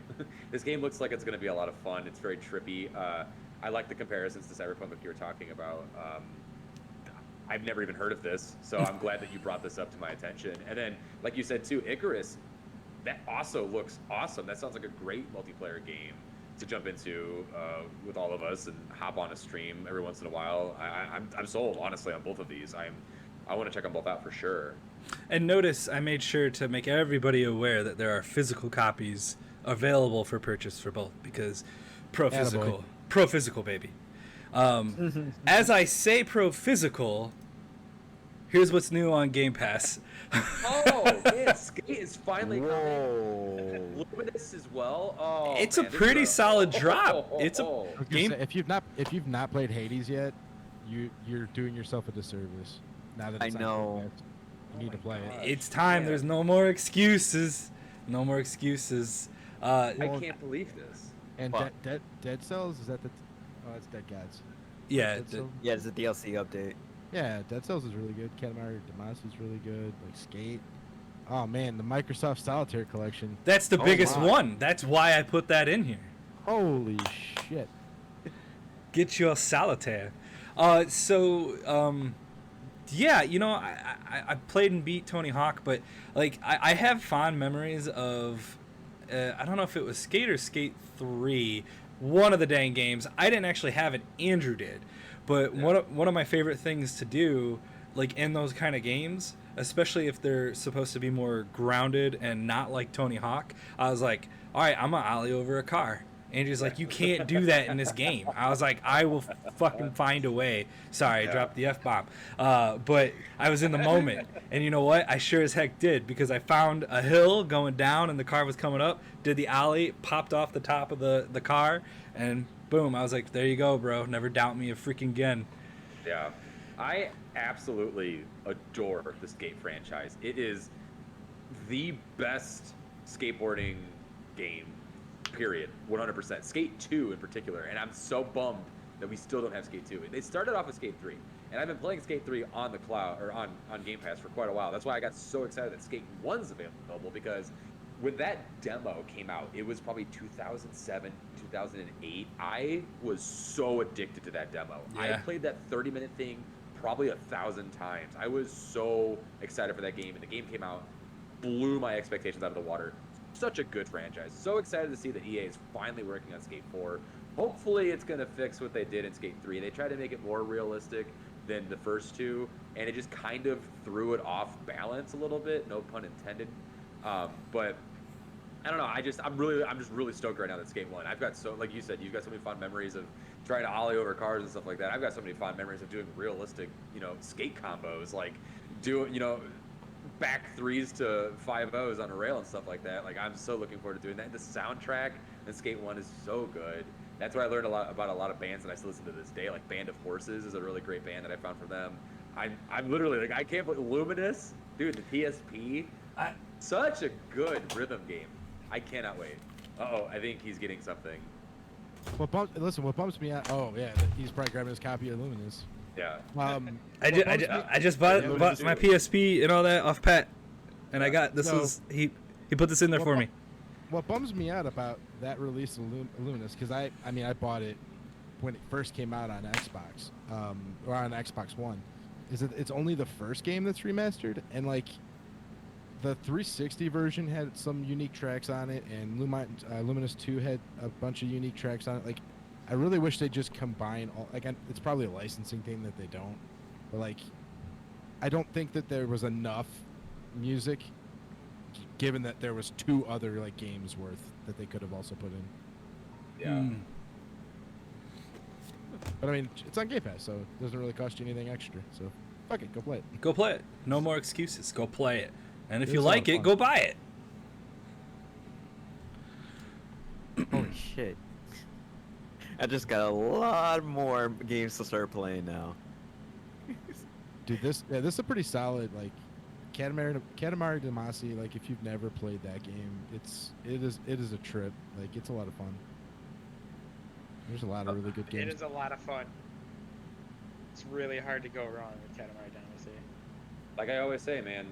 this game looks like it's going to be a lot of fun. It's very trippy. I like the comparisons to Cyberpunk that you were talking about. I've never even heard of this, so I'm glad that you brought this up to my attention. And then, like you said too, Icarus, that also looks awesome. That sounds like a great multiplayer game to jump into with all of us and hop on a stream every once in a while. I'm sold, honestly, on both of these. I want to check them both out for sure. And notice I made sure to make everybody aware that there are physical copies available for purchase for both, because pro physical, baby. As I say pro physical, here's what's new on Gamepass. Oh, man, Skate is finally coming. Luminous as well. Oh, it's man, a pretty solid drop. It's a I was gonna game. say, if you've not played Hades yet, you're doing yourself a disservice. Now that I it's on know. Gamepass. You need to play it. It's time. Yeah. There's no more excuses. No more excuses. I can't believe this. And Fuck. Dead Cells, is that the? Oh, that's Dead Gods. Yeah. Dead Cells? Yeah, it's a DLC update. Yeah, Dead Cells is really good. Katamari Damacy is really good. Like Skate. Oh man, the Microsoft Solitaire collection. That's the Oh biggest my. one. That's why I put that in here. Holy shit. Get your solitaire. Yeah, you know, I played and beat Tony Hawk, but like I have fond memories of I don't know if it was Skate or Skate 3, one of the dang games. I didn't actually have it. Andrew did, but one of my favorite things to do, like in those kind of games, especially if they're supposed to be more grounded and not like Tony Hawk, I was like, all right, I'm gonna ollie over a car. Andrew's like, you can't do that in this game. I was like, I will fucking find a way. Sorry, I dropped the F-bomb. But I was in the moment. And you know what? I sure as heck did, because I found a hill going down and the car was coming up, did the ollie, popped off the top of the car, and boom. I was like, there you go, bro. Never doubt me a freaking again. Yeah. I absolutely adore the Skate franchise. It is the best skateboarding game, period. 100%. Skate 2 in particular. And I'm so bummed that we still don't have Skate 2. They started off with Skate 3. And I've been playing Skate 3 on the cloud, or on Gamepass for quite a while. That's why I got so excited that Skate 1's available, because when that demo came out, it was probably 2007, 2008. I was so addicted to that demo. Yeah. I played that 30-minute thing probably 1,000 times. I was so excited for that game, and the game came out, blew my expectations out of the water. Such a good franchise. So excited to see that EA is finally working on Skate 4. Hopefully it's going to fix what they did in Skate 3. They tried to make it more realistic than the first two, and it just kind of threw it off balance a little bit, no pun intended. But I don't know. I'm just really stoked right now that Skate 1. I've got so, like you said, you've got so many fond memories of trying to ollie over cars and stuff like that. I've got so many fond memories of doing realistic, skate combos, like doing, back 3s to 5-0s on a rail and stuff like that. Like, I'm so looking forward to doing that. The soundtrack in Skate 1 is so good. That's where I learned about a lot of bands that I still listen to this day. Like Band of Horses is a really great band that I found from them. I'm literally like, I can't believe Luminous, dude. The PSP, such a good rhythm game. I cannot wait. I think he's getting something. What bumps me out? Oh yeah, he's probably grabbing his copy of Luminous. Yeah. I just bought my PSP and all that off Pat, and I got this. He put this in there for me. What bums me out about that release of Luminous, because I bought it when it first came out on Xbox, or on Xbox One, is that it's only the first game that's remastered, and like the 360 version had some unique tracks on it, and Luminous 2 had a bunch of unique tracks on it. Like, I really wish they just combine all. Like, it's probably a licensing thing that they don't, but like, I don't think that there was enough music, given that there was 2 other like games worth that they could have also put in. Yeah. But I mean, it's on Game Pass, so it doesn't really cost you anything extra. So, fuck it, go play it. Go play it. No more excuses. Go play it. And if It you is a lot like of it, fun. go buy it. Holy shit. I just got a lot more games to start playing now. Dude, this is a pretty solid like Katamari Damacy. Like, if you've never played that game, it is a trip. Like, it's a lot of fun. There's a lot of really good games. It is a lot of fun. It's really hard to go wrong with Katamari Damacy. Like I always say, man,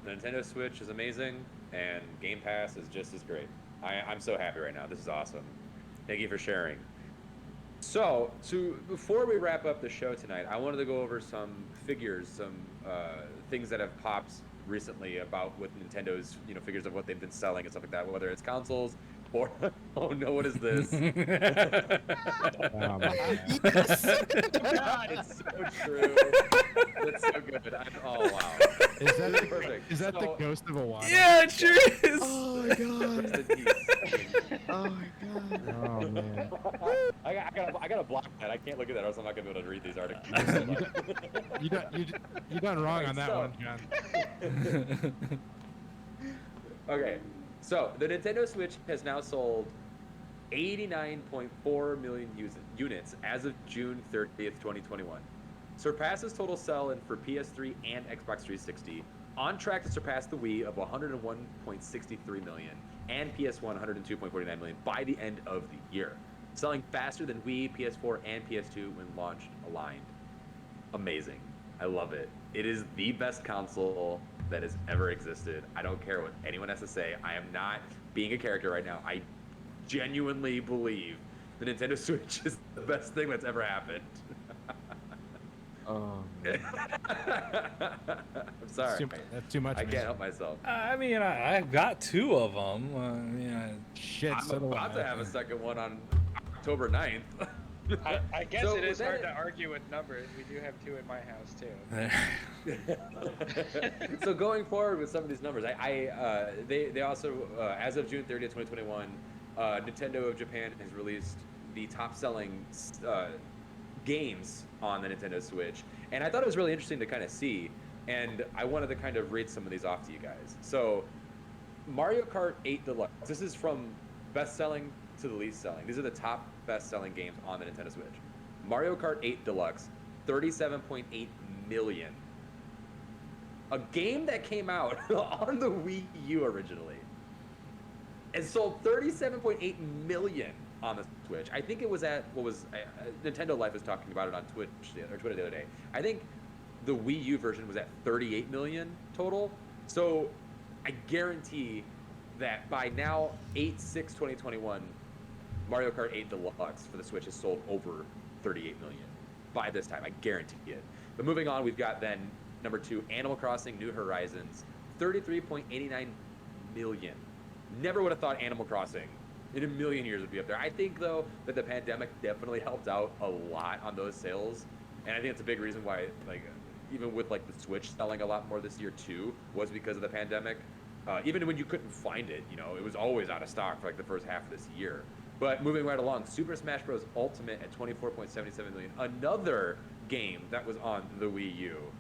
the Nintendo Switch is amazing, and Game Pass is just as great. I'm so happy right now. This is awesome. Thank you for sharing. So before we wrap up the show tonight, I wanted to go over some figures, some things that have popped recently about with Nintendo's, figures of what they've been selling and stuff like that, whether it's consoles or oh no, what is this? Oh my God. It's so true. That's so good. Oh wow. Is that Perfect. Is that the So- ghost of a water? Yeah, it sure is. Oh my god. Rest in peace. Oh my god. Oh man. I gotta block that. I can't look at that, or else I'm not gonna be able to read these articles. You done wrong on that So- one, John. Okay, so the Nintendo Switch has now sold 89.4 million units as of June 30th, 2021. Surpasses total sell-in for PS3 and Xbox 360, on track to surpass the Wii of 101.63 million and PS1 102.49 million by the end of the year, selling faster than Wii, PS4, and PS2 when launched aligned. Amazing. I love it. It is the best console that has ever existed. I don't care what anyone has to say. I am not being a character right now. I genuinely believe the Nintendo Switch is the best thing that's ever happened. I'm sorry. That's too much. I man. can't help myself. I mean, I've got 2 of them. Shit. I'm so do about I. to have a second one on October 9th. I guess So it is with hard that- to argue with numbers. We do have 2 in my house too. So going forward with some of these numbers, they also as of June 30th, 2021, Nintendo of Japan has released the top-selling games on the Nintendo Switch, and I thought it was really interesting to kind of see, and I wanted to kind of read some of these off to you guys. So Mario Kart 8 Deluxe. This is from best-selling to the least selling. These are the top best-selling games on the Nintendo Switch. Mario Kart 8 Deluxe, 37.8 million. A game that came out on the Wii U originally and sold 37.8 million on the Switch. I think it was at Nintendo Life was talking about it on Twitch or Twitter the other day. I think the Wii U version was at 38 million total. So I guarantee that by now, 8/6/2021, Mario Kart 8 Deluxe for the Switch has sold over 38 million by this time. I guarantee it. But moving on, we've got then number 2, Animal Crossing New Horizons, 33.89 million. Never would have thought Animal Crossing in a million years would be up there. I think, though, that the pandemic definitely helped out a lot on those sales. And I think it's a big reason why, like, even with, like, the Switch selling a lot more this year, too, was because of the pandemic. Even when you couldn't find it, you know, it was always out of stock for, like, the first half of this year. But moving right along, Super Smash Bros. Ultimate at 24.77 million. Another game that was on the Wii U.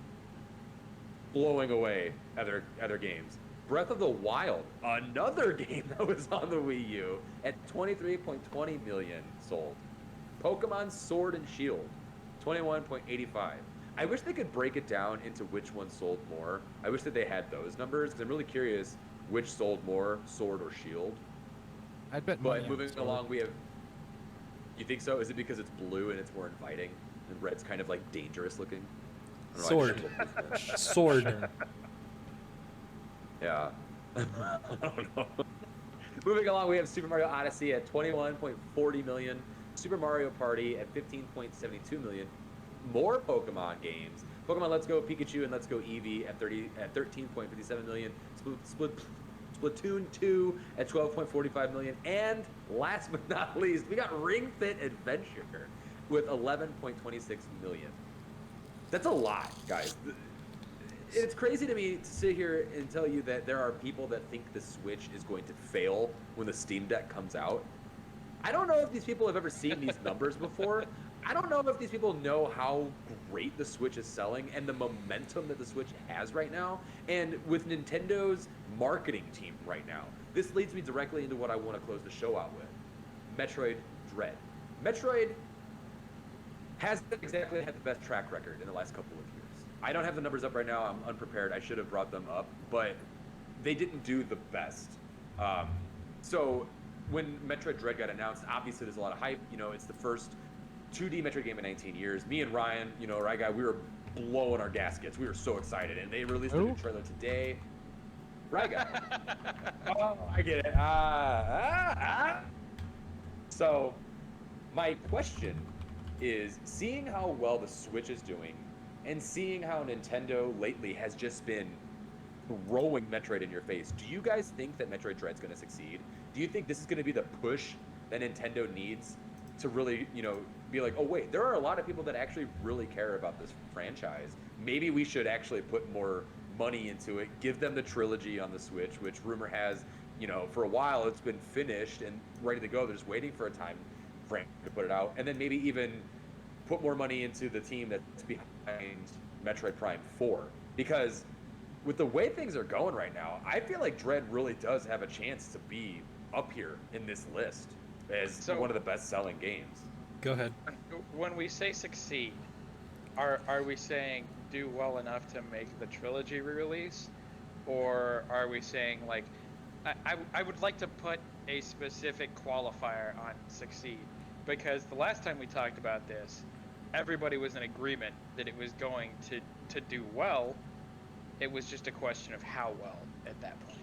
Blowing away other games. Breath of the Wild, another game that was on the Wii U at 23.20 million sold. Pokemon Sword and Shield, 21.85. I wish they could break it down into which one sold more. I wish that they had those numbers because I'm really curious which sold more, Sword or Shield. I'd bet. But moving along, we have. You think so? Is it because it's blue and it's more inviting, and red's kind of like dangerous looking? I don't know, I Sword. just love this one. Sword. Yeah. I don't know. Moving along, we have Super Mario Odyssey at 21.40 million, Super Mario Party at 15.72 million, more Pokemon games. Pokemon Let's Go Pikachu and Let's Go Eevee at 13.57 million, Splatoon 2 at 12.45 million, and last but not least, we got Ring Fit Adventure with 11.26 million. That's a lot, guys. It's crazy to me to sit here and tell you that there are people that think the Switch is going to fail when the Steam Deck comes out. I don't know if these people have ever seen these numbers before. I don't know if these people know how great the Switch is selling and the momentum that the Switch has right now. And with Nintendo's marketing team right now, this leads me directly into what I want to close the show out with. Metroid Dread. Metroid hasn't exactly had the best track record in the last couple of years. I don't have the numbers up right now. I'm unprepared. I should have brought them up, but they didn't do the best. So when Metroid Dread got announced, obviously there's a lot of hype. You know, it's the first 2D Metroid game in 19 years. Me and Ryan, you know, Right Guy, we were blowing our gaskets. We were so excited, and they released a new trailer today. Right Guy. Oh, I get it. So my question is, seeing how well the Switch is doing, and seeing how Nintendo lately has just been throwing Metroid in your face, do you guys think that Metroid Dread's going to succeed? Do you think this is going to be the push that Nintendo needs to really, you know, be like, oh wait, there are a lot of people that actually really care about this franchise. Maybe we should actually put more money into it, give them the trilogy on the Switch, which rumor has, you know, for a while it's been finished and ready to go. They're just waiting for a time frame to put it out. And then maybe even put more money into the team that's behind Metroid Prime 4. Because with the way things are going right now, I feel like Dread really does have a chance to be up here in this list as one of the best-selling games. Go ahead. When we say succeed, are we saying do well enough to make the trilogy release, or are we saying like, I would like to put a specific qualifier on Succeed, because the last time we talked about this, everybody was in agreement that it was going to do well. It was just a question of how well at that point.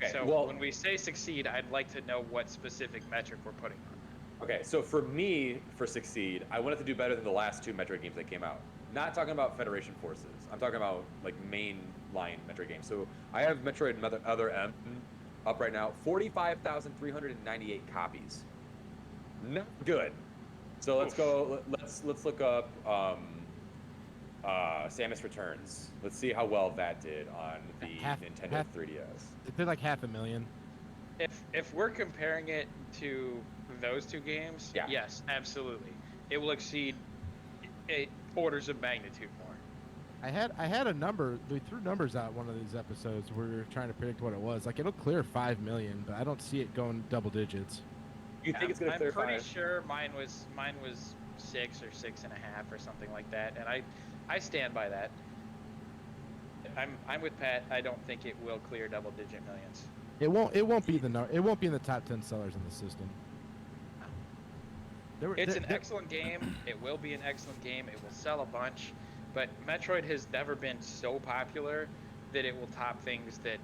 Okay, So well- when we say Succeed, I'd like to know what specific metric we're putting on Okay, so for me, for Succeed, I wanted to do better than the last 2 Metroid games that came out. Not talking about Federation Forces. I'm talking about like main line Metroid games. So I have Metroid Other M up right now, 45,398 copies. Not good. So let's go. Let's look up Samus Returns. Let's see how well that did on the Nintendo 3DS. It did like 500,000. that. If we're comparing it to those 2 games, Yeah. yes, absolutely, it will exceed orders of magnitude more. I had a number. We threw numbers out one of these episodes where we were trying to predict what it was. Like, it'll clear 5 million, but I don't see it going double digits. You think it's going to clear I'm pretty 5? sure mine was 6 or 6.5 or something like that, and I stand by that. I'm with Pat. I don't think it will clear double-digit millions. It won't be it won't be in the top 10 sellers in the system. It's an excellent game. It will be an excellent game. It will sell a bunch, but Metroid has never been so popular that it will top things that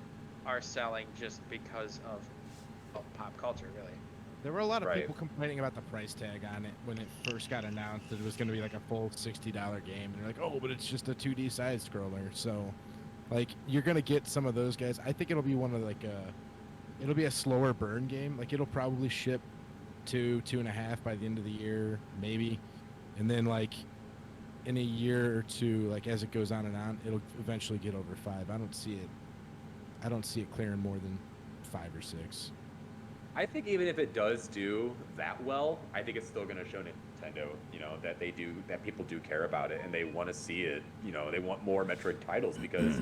are selling just because of pop culture, really. There were a lot of Right. people complaining about the price tag on it when it first got announced that it was going to be like a full $60 game, and they're like, "Oh, but it's just a 2D side scroller." So, like, you're going to get some of those guys. I think it'll be one of it'll be a slower burn game. Like, it'll probably ship 2.5 by the end of the year, maybe, and then like in a year or two, like as it goes on and on, it'll eventually get over 5. I don't see it clearing more than 5 or 6. I think even if it does do that well, I think it's still going to show Nintendo, that people do care about it and they want to see it. They want more Metroid titles because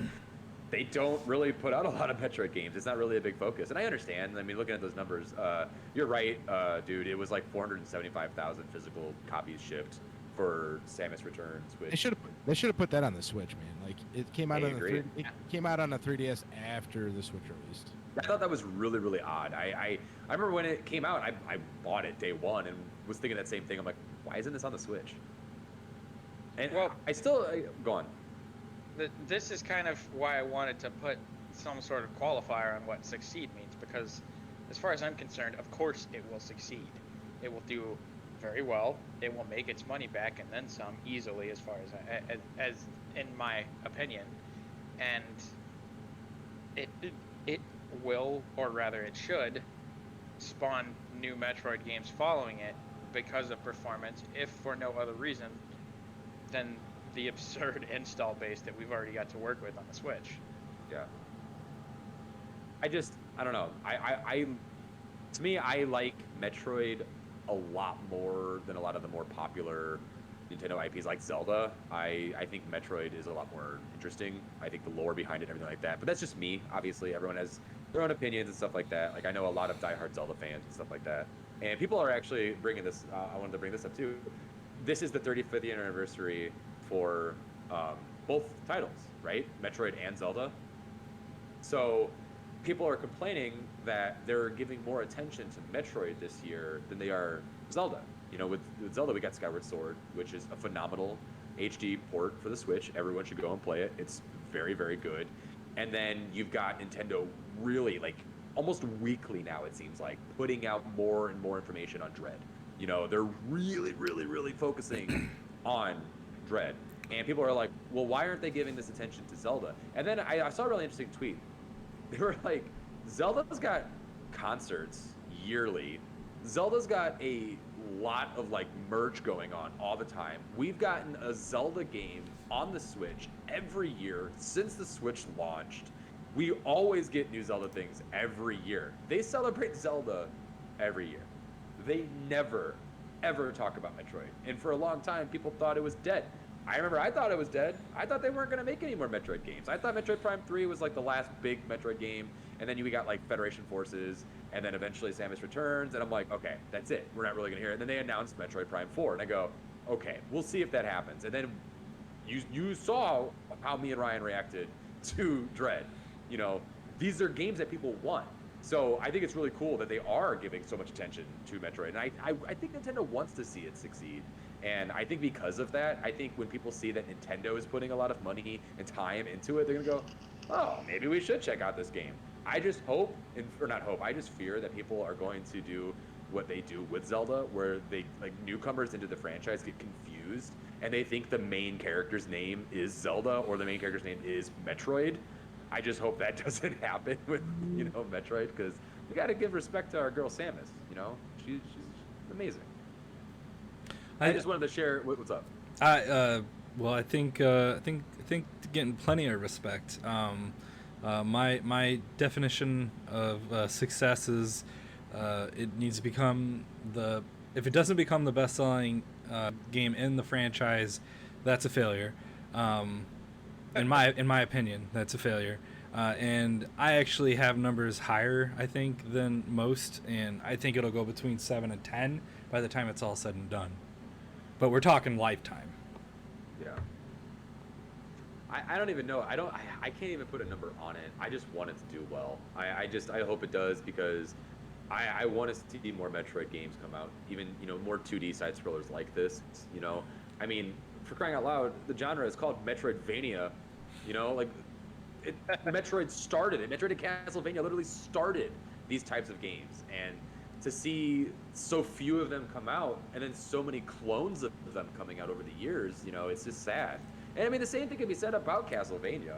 they don't really put out a lot of Metroid games. It's not really a big focus. And I understand. I mean, looking at those numbers, you're right, dude. It was like 475,000 physical copies shipped for Samus Returns. Which They should have put that on the Switch, man. Like, it came out I on the agree. it came out on the 3DS after the Switch released. I thought that was really, really odd. I remember when it came out, I bought it day one and was thinking that same thing. I'm like, why isn't this on the Switch? And Well- go on. This is kind of why I wanted to put some sort of qualifier on what Succeed means, because as far as I'm concerned, of course it will succeed. It will do very well. It will make its money back and then some easily, as far as in my opinion. And it will, or rather it should, spawn new Metroid games following it because of performance, if for no other reason than the absurd install base that we've already got to work with on the Switch. Yeah. I don't know. To me, I like Metroid a lot more than a lot of the more popular Nintendo IPs like Zelda. I think Metroid is a lot more interesting. I think the lore behind it, everything like that. But that's just me. Obviously, everyone has their own opinions and stuff like that. Like, I know a lot of diehard Zelda fans and stuff like that. And people are actually bringing this. I wanted to bring this up too. This is the 35th anniversary for both titles, right? Metroid and Zelda. So people are complaining that they're giving more attention to Metroid this year than they are Zelda. With Zelda, we got Skyward Sword, which is a phenomenal HD port for the Switch. Everyone should go and play it. It's very, very good. And then you've got Nintendo really, like, almost weekly now, it seems like, putting out more and more information on Dread. They're really, really, really focusing on Dread. And people are like, well, why aren't they giving this attention to Zelda? And then I saw a really interesting tweet. They were like, Zelda's got concerts yearly. Zelda's got a lot of like merch going on all the time. We've gotten a Zelda game on the Switch every year since the Switch launched. We always get new Zelda things every year. They celebrate Zelda every year. They never, ever talk about Metroid. And for a long time, people thought it was dead. I remember I thought it was dead. I thought they weren't going to make any more Metroid games. I thought Metroid Prime 3 was like the last big Metroid game. And then we got like Federation Forces, and then eventually Samus Returns. And I'm like, okay, that's it. We're not really going to hear it. And then they announced Metroid Prime 4. And I go, okay, we'll see if that happens. And then you saw how me and Ryan reacted to Dread. you know, these are games that people want. So I think it's really cool that they are giving so much attention to Metroid, and I think Nintendo wants to see it succeed. And I think because of that, I think when people see that Nintendo is putting a lot of money and time into it, they're gonna go, oh, maybe we should check out this game. I just hope, or not hope, I just fear that people are going to do what they do with Zelda, where they, like, newcomers into the franchise get confused and they think the main character's name is Zelda or the main character's name is Metroid. I just hope that doesn't happen with, you know, Metroid, because we got to give respect to our girl Samus. You know, she's amazing. I just wanted to share what's up. Well, I think getting plenty of respect. My definition of success is it needs to become if it doesn't become the best-selling game in the franchise, that's a failure. In my opinion, that's a failure. And I actually have numbers higher, I think, than most, and I think it'll go between 7 and 10 by the time it's all said and done. But we're talking lifetime. Yeah. I don't even know. I can't even put a number on it. I just want it to do well. I hope it does, because I want to see more Metroid games come out. Even, you know, more 2D side scrollers like this. You know, I mean, for crying out loud, the genre is called Metroidvania. You know, like, Metroid started it. Metroid and Castlevania literally started these types of games, and to see so few of them come out, and then so many clones of them coming out over the years, you know, it's just sad. And I mean, the same thing can be said about Castlevania.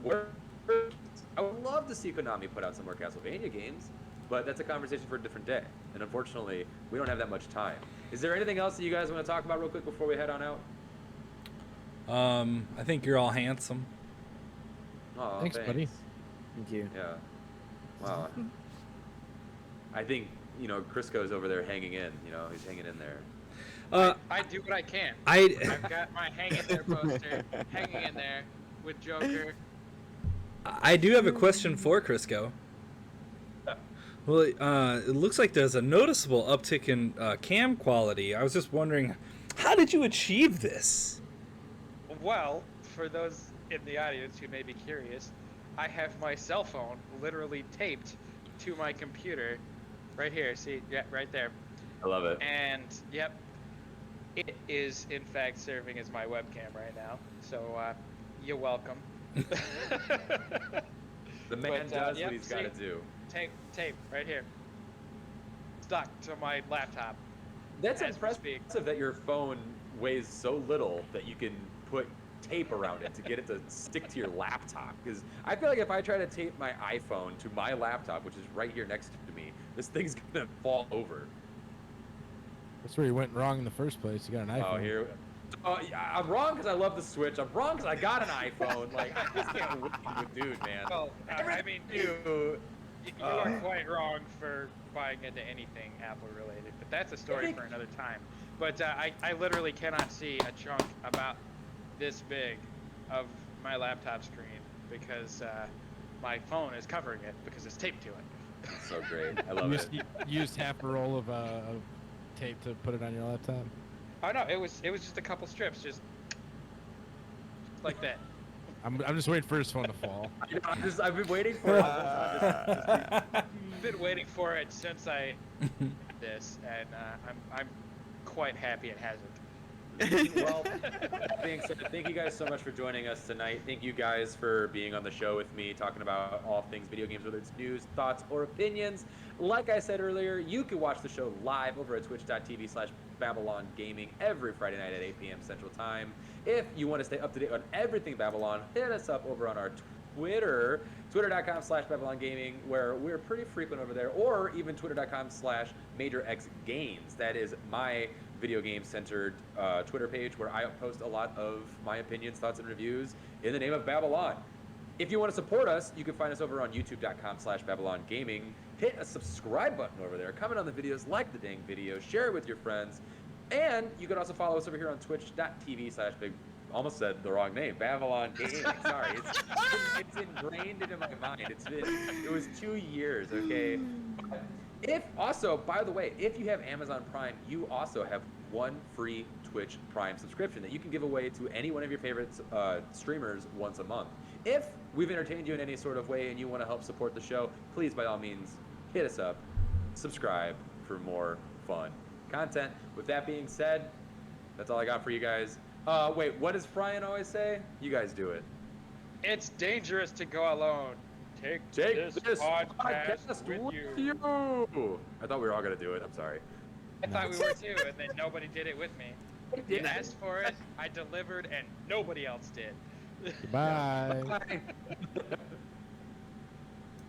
I would love to see Konami put out some more Castlevania games, but that's a conversation for a different day. And unfortunately, we don't have that much time. Is there anything else that you guys want to talk about real quick before we head on out? I think you're all handsome. Oh, Thanks, buddy. Thank you. Yeah. Wow. I think, you know, Crisco's over there hanging in. You know, he's hanging in there. I do what I can. I I've got my hang in there poster hanging in there with Joker. I do have a question for Crisco. Well, it looks like there's a noticeable uptick in cam quality. I was just wondering, how did you achieve this? Well, for those in the audience who may be curious, I have my cell phone literally taped to my computer right here. See, yeah, right there. I love it. And yep, it is in fact serving as my webcam right now. So you're welcome. The man does what he's got to do. Tape right here. Stuck to my laptop. That's as we speak. impressive that your phone weighs so little that you can put tape around it to get it to stick to your laptop. Because I feel like if I try to tape my iPhone to my laptop, which is right here next to me, this thing's gonna fall over. That's where you went wrong in the first place. You got an iPhone. Oh, here. Yeah, I'm wrong because I love the Switch. I'm wrong because I got an iPhone. Like, I just can't win with dude, man. Well, I mean, you are quite wrong for buying into anything Apple related, but that's a story for another time. But I literally cannot see a chunk about this big of my laptop screen because my phone is covering it because it's taped to it. That's so great. I love it. You used half a roll of tape to put it on your laptop. Oh no, it was just a couple strips, just like that. I'm just waiting for his phone to fall. You know, I've been waiting for it. I've been waiting for it since I did this, and I'm quite happy it hasn't. Well, that being said, thank you guys so much for joining us tonight. Thank you guys for being on the show with me, talking about all things video games, whether it's news, thoughts, or opinions. Like I said earlier, you can watch the show live over at twitch.tv/BabbleOnGaming every Friday night at 8 p.m. Central Time. If you want to stay up to date on everything Babylon, hit us up over on our Twitter, twitter.com/BabbleOnGaming, where we're pretty frequent over there, or even twitter.com/MajorXGames. That is my video game centered Twitter page where I post a lot of my opinions, thoughts, and reviews in the name of Babylon. If you want to support us, you can find us over on youtube.com/BabbleOnGaming. Hit a subscribe button over there, comment on the videos, like the dang video, share it with your friends, and you can also follow us over here on twitch.tv/big. Almost said the wrong name. Babylon Gaming. Sorry, it's ingrained into my mind. It was 2 years. Okay. If also, by the way, if you have Amazon Prime, you also have one free Twitch Prime subscription that you can give away to any one of your favorite streamers once a month. If we've entertained you in any sort of way and you want to help support the show, please, by all means, hit us up, subscribe for more fun content. With that being said, that's all I got for you guys. Wait, what does Brian always say? You guys do it. It's dangerous to go alone. Take this podcast with you. I thought we were all gonna do it. I'm sorry. I thought we were too, and then nobody did it with me. You asked for it, I delivered, and nobody else did. Bye. Bye.